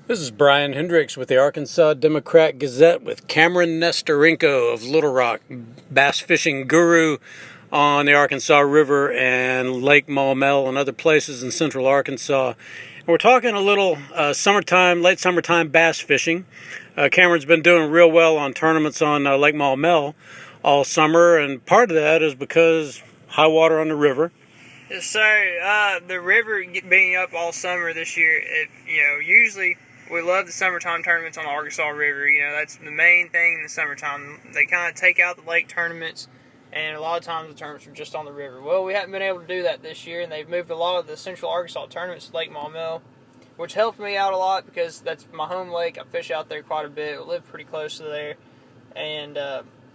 This is Bryan Hendricks with the Arkansas Democrat Gazette with Cameron Nesterenko of Little Rock, bass fishing guru on the Arkansas River and Lake Maumelle and other places in central Arkansas. And we're talking a little late summertime bass fishing. Cameron's been doing real well on tournaments on Lake Maumelle all summer, and part of that is because high water on the river. Yes, sir. The river being up all summer this year, usually we love the summertime tournaments on the Arkansas River. That's the main thing in the summertime. They kind of take out the lake tournaments, and a lot of times the tournaments are just on the river. Well, we haven't been able to do that this year, and they've moved a lot of the central Arkansas tournaments to Lake Maumelle, which helped me out a lot because that's my home lake. I fish out there quite a bit. I live pretty close to there, and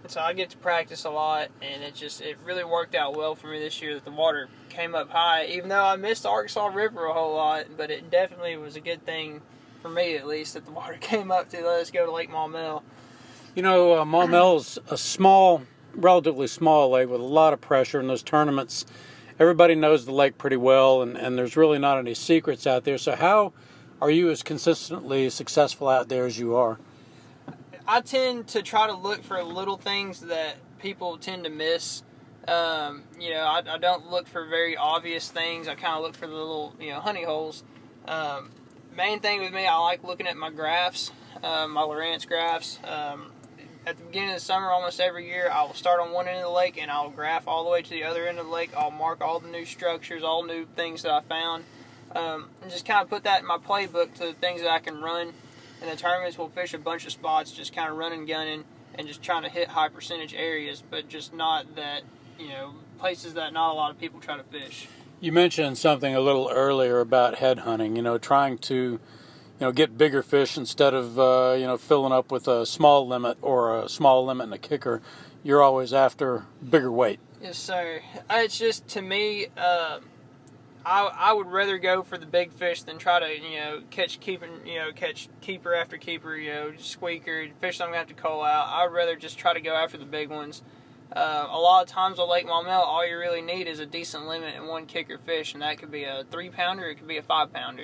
so I get to practice a lot, and it really worked out well for me this year that the water came up high, even though I missed the Arkansas River a whole lot, but it definitely was a good thing for me, at least, that the water came up to let us go to Lake Maumelle. Maumelle's a relatively small lake with a lot of pressure in those tournaments. Everybody knows the lake pretty well, and there's really not any secrets out there. So how are you as consistently successful out there as you are? I tend to try to look for little things that people tend to miss. I don't look for very obvious things. I kind of look for the little, honey holes. Main thing with me, I like looking at my graphs, my Lowrance graphs. At the beginning of the summer, almost every year, I will start on one end of the lake and I'll graph all the way to the other end of the lake. I'll mark all the new structures, all new things that I found, and just kind of put that in my playbook to the things that I can run. In the tournaments, we'll fish a bunch of spots, just kind of running, gunning, and just trying to hit high percentage areas, but just not that, places that not a lot of people try to fish. You mentioned something a little earlier about head hunting, trying to, get bigger fish instead of, filling up with a small limit or a small limit and a kicker. You're always after bigger weight. Yes, sir. It's just, to me, I would rather go for the big fish than try to, catch keeper after keeper, squeaker, fish I'm going to have to call out. I'd rather just try to go after the big ones. A lot of times on Lake Maumelle, all you really need is a decent limit and one kicker fish, and that could be a 3-pounder, it could be a 5-pounder.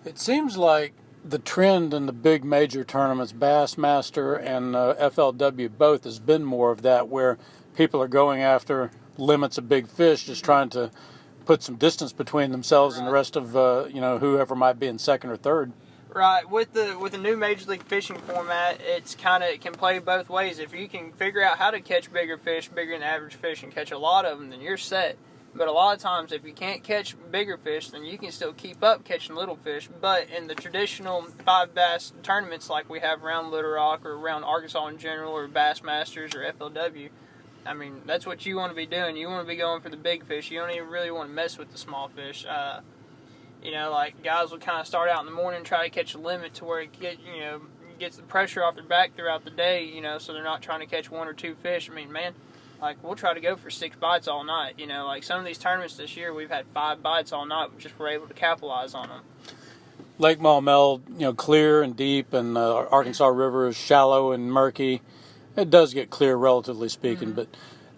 It seems like the trend in the big major tournaments, Bassmaster and FLW both, has been more of that, where people are going after limits of big fish, just trying to put some distance between themselves and the rest of whoever might be in second or third. Right, with the new Major League Fishing format, it can play both ways. If you can figure out how to catch bigger fish, bigger than average fish, and catch a lot of them, then you're set. But a lot of times, if you can't catch bigger fish, then you can still keep up catching little fish. But in the traditional 5 bass tournaments like we have around Little Rock or around Arkansas in general, or Bassmasters or FLW, that's what you want to be doing. You want to be going for the big fish. You don't even really want to mess with the small fish. Like guys will kind of start out in the morning and try to catch a limit to where it gets the pressure off their back throughout the day, so they're not trying to catch 1 or 2 fish. We'll try to go for 6 bites all night. Like some of these tournaments this year, we've had 5 bites all night, we just were able to capitalize on them. Lake Maumelle, clear and deep, and Arkansas River is shallow and murky. It does get clear, relatively speaking, but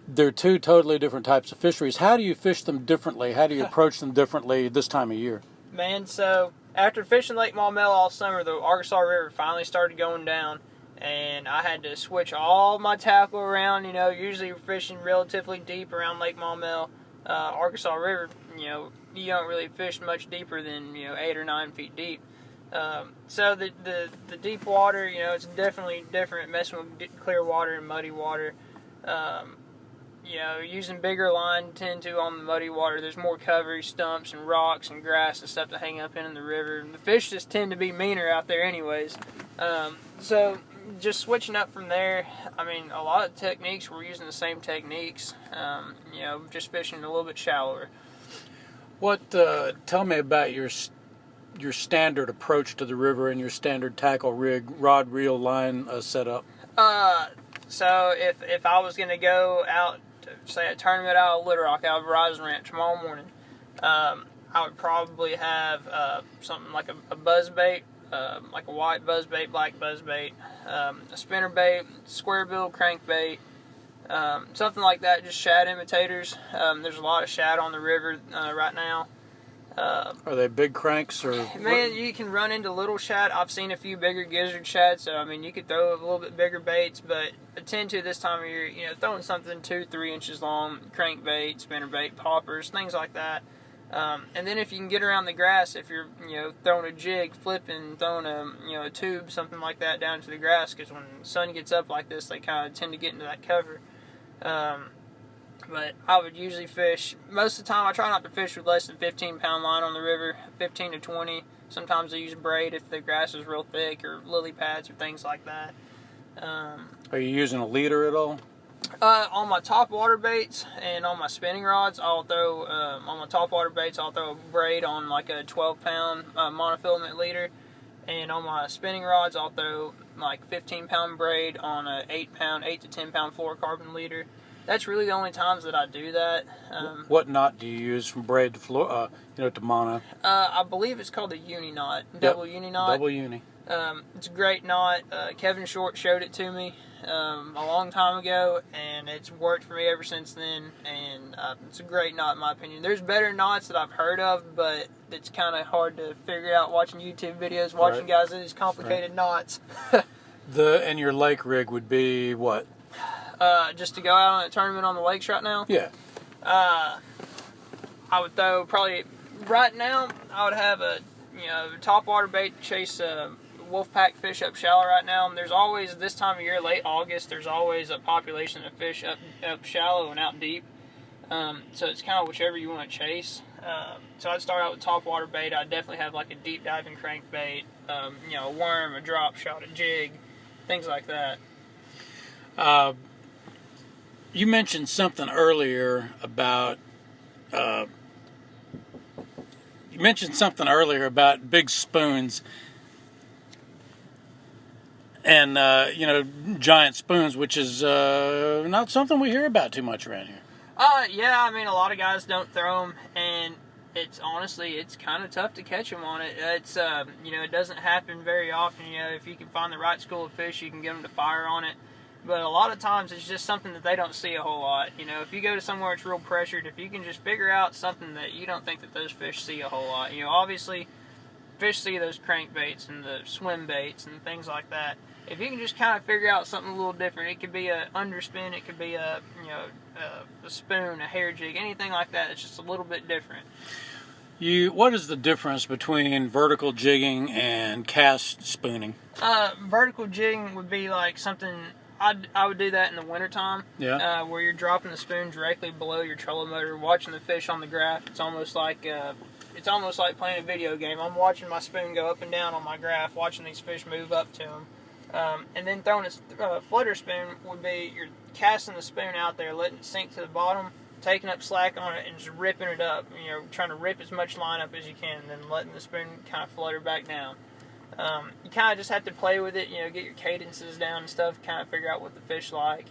they're 2 totally different types of fisheries. How do you fish them differently? How do you approach them differently this time of year? So after fishing Lake Maumelle all summer, the Arkansas River finally started going down, and I had to switch all my tackle around. Usually we're fishing relatively deep around Lake Maumelle. Arkansas River, you don't really fish much deeper than 8 or 9 feet deep. So the deep water, it's definitely different messing with clear water and muddy water. Using bigger line tend to on the muddy water. There's more cover, stumps and rocks and grass and stuff to hang up in the river. And the fish just tend to be meaner out there anyways. So just switching up from there, a lot of techniques, we're using the same techniques, just fishing a little bit shallower. Tell me about your standard approach to the river and your standard tackle rig, rod, reel, line setup. So if I was going to go out, say a tournament out of Little Rock, out of Verizon Ranch tomorrow morning, I would probably have something like a buzzbait, like a white buzzbait, black buzzbait, a spinnerbait, square bill crankbait, something like that, just shad imitators. There's a lot of shad on the river right now. Are they big cranks or? Man, you can run into little shad. I've seen a few bigger gizzard shad, so I mean you could throw a little bit bigger baits, but I tend to this time of year, throwing something 2-3 inches long, crankbait, spinnerbait, poppers, things like that. And then if you can get around the grass, if you're throwing a jig, flipping, throwing a tube, something like that down to the grass, because when the sun gets up like this, they kind of tend to get into that cover. But I would usually fish, most of the time I try not to fish with less than 15-pound line on the river, 15 to 20. Sometimes I use braid if the grass is real thick, or lily pads or things like that. Are you using a leader at all? On my top water baits and on my spinning rods, I'll throw, on my top water baits, I'll throw a braid on like a 12-pound monofilament leader. And on my spinning rods, I'll throw like 15-pound braid on a 8 to 10-pound fluorocarbon leader. That's really the only times that I do that. What knot do you use from braid to to mono? I believe it's called a uni knot, double uni knot. Double uni. It's a great knot. Kevin Short showed it to me a long time ago, and it's worked for me ever since then. And it's a great knot in my opinion. There's better knots that I've heard of, but it's kind of hard to figure out watching YouTube videos, watching guys do these complicated knots. And your lake rig would be what? Just to go out on a tournament on the lakes right now? Yeah. I would throw probably, right now, I would have a top water bait to chase wolfpack fish up shallow right now. And there's always, this time of year, late August, there's always a population of fish up shallow and out deep. So it's kind of whichever you want to chase. So I'd start out with top water bait. I'd definitely have like a deep diving crankbait, a worm, a drop shot, a jig, things like that. You mentioned something earlier about big spoons and giant spoons, which is not something we hear about too much around here. Yeah, I mean a lot of guys don't throw them, and it's kind of tough to catch them on it. It's it doesn't happen very often. If you can find the right school of fish, you can get them to fire on it. But a lot of times it's just something that they don't see a whole lot. If you go to somewhere it's real pressured, if you can just figure out something that you don't think that those fish see a whole lot. Obviously fish see those crankbaits and the swim baits and things like that. If you can just kind of figure out something a little different, it could be a underspin, it could be a spoon, a hair jig, anything like that. It's just a little bit different. What is the difference between vertical jigging and cast spooning? Vertical jigging would be like something, I would do that in the wintertime. Yeah. Where you're dropping the spoon directly below your trolling motor, watching the fish on the graph. It's almost like playing a video game. I'm watching my spoon go up and down on my graph, watching these fish move up to them. And then throwing a flutter spoon would be you're casting the spoon out there, letting it sink to the bottom, taking up slack on it, and just ripping it up. Trying to rip as much line up as you can, and then letting the spoon kind of flutter back down. You kind of just have to play with it, get your cadences down and stuff, kind of figure out what the fish like.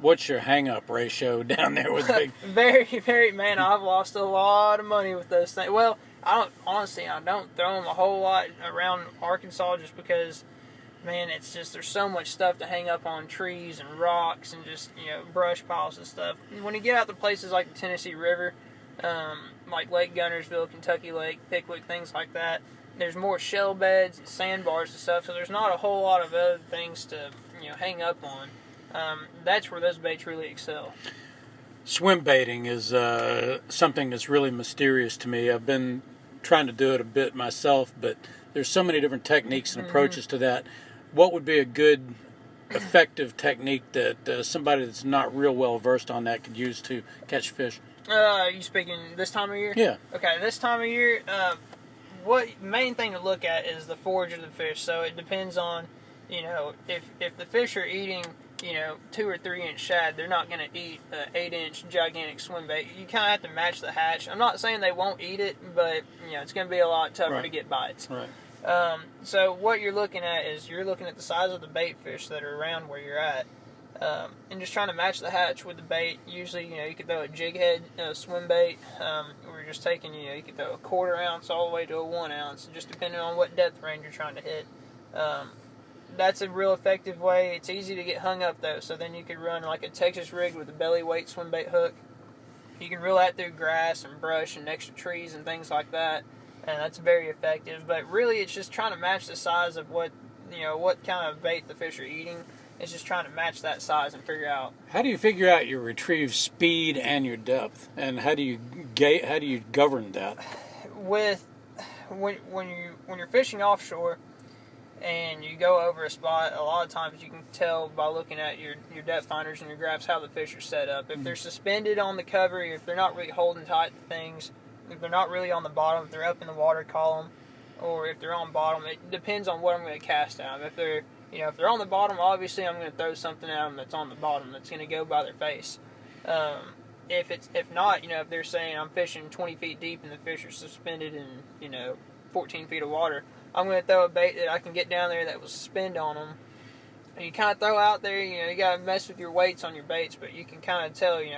What's your hang-up ratio down there with big? Very, very, man, I've lost a lot of money with those things. Well, I don't throw them a whole lot around Arkansas just because, man, it's just, there's so much stuff to hang up on trees and rocks and just, brush piles and stuff. When you get out to places like the Tennessee River, like Lake Gunnersville, Kentucky Lake, Pickwick, things like that, there's more shell beds and sandbars and stuff, so there's not a whole lot of other things to, hang up on. That's where those baits really excel. Swim baiting is something that's really mysterious to me. I've been trying to do it a bit myself, but there's so many different techniques and approaches to that. What would be a good, effective technique that somebody that's not real well versed on that could use to catch fish? You speaking this time of year? Yeah. Okay, this time of year, what main thing to look at is the forage of the fish. So it depends on, if the fish are eating, 2 or 3 inch shad, they're not going to eat an 8-inch gigantic swim bait. You kind of have to match the hatch. I'm not saying they won't eat it, but it's going to be a lot tougher to get bites. Right. So what you're looking at is you're looking at the size of the bait fish that are around where you're at, and just trying to match the hatch with the bait. Usually, you could throw a jig head swim bait, or you're just taking, you could throw a 1/4 ounce all the way to a 1 ounce, just depending on what depth range you're trying to hit. That's a real effective way. It's easy to get hung up though, so then you could run like a Texas rig with a belly weight swim bait hook. You can reel that through grass and brush and next to trees and things like that, and that's very effective. But really, it's just trying to match the size of what kind of bait the fish are eating. It's just trying to match that size and figure out. How do you figure out your retrieve speed and your depth, and how do you govern that? With when you're fishing offshore and you go over a spot, a lot of times you can tell by looking at your depth finders and your graphs how the fish are set up. If they're suspended on the cover, if they're not really holding tight to things, if they're not really on the bottom, if they're up in the water column, or if they're on bottom, it depends on what I'm going to cast at them. If they're on the bottom, obviously I'm going to throw something at them that's on the bottom that's going to go by their face. If not, if they're saying I'm fishing 20 feet deep and the fish are suspended in 14 feet of water, I'm going to throw a bait that I can get down there that will suspend on them. And you kind of throw out there, you got to mess with your weights on your baits, but you can kind of tell, you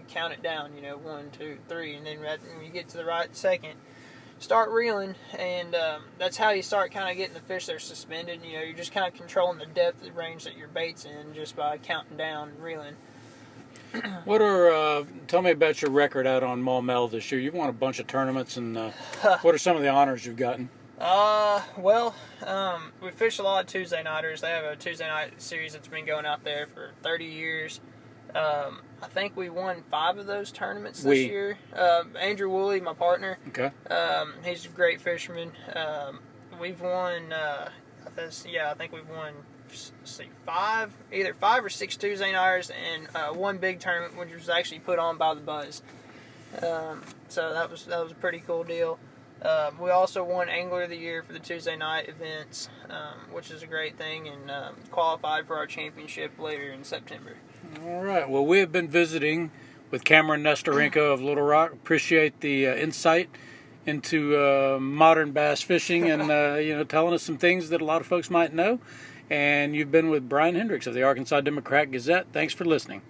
count it down, 1, 2, 3, and then when you get to the right second, start reeling, and that's how you start kind of getting the fish that are suspended. You're just kind of controlling the depth of the range that your bait's in just by counting down and reeling. Tell me about your record out on Maumelle this year. You've won a bunch of tournaments, and what are some of the honors you've gotten? We fish a lot of Tuesday nighters. They have a Tuesday night series that's been going out there for 30 years. I think we won 5 of those tournaments this year. Andrew Woolley, my partner. Okay. He's a great fisherman. We've won, I think we've won, either 5 or 6 Tuesday nighters and one big tournament, which was actually put on by the Buzz. So that was a pretty cool deal. We also won Angler of the Year for the Tuesday night events, which is a great thing, and qualified for our championship later in September. All right. Well, we have been visiting with Cameron Nesterenko of Little Rock. Appreciate the insight into modern bass fishing and telling us some things that a lot of folks might know. And you've been with Bryan Hendricks of the Arkansas Democrat Gazette. Thanks for listening.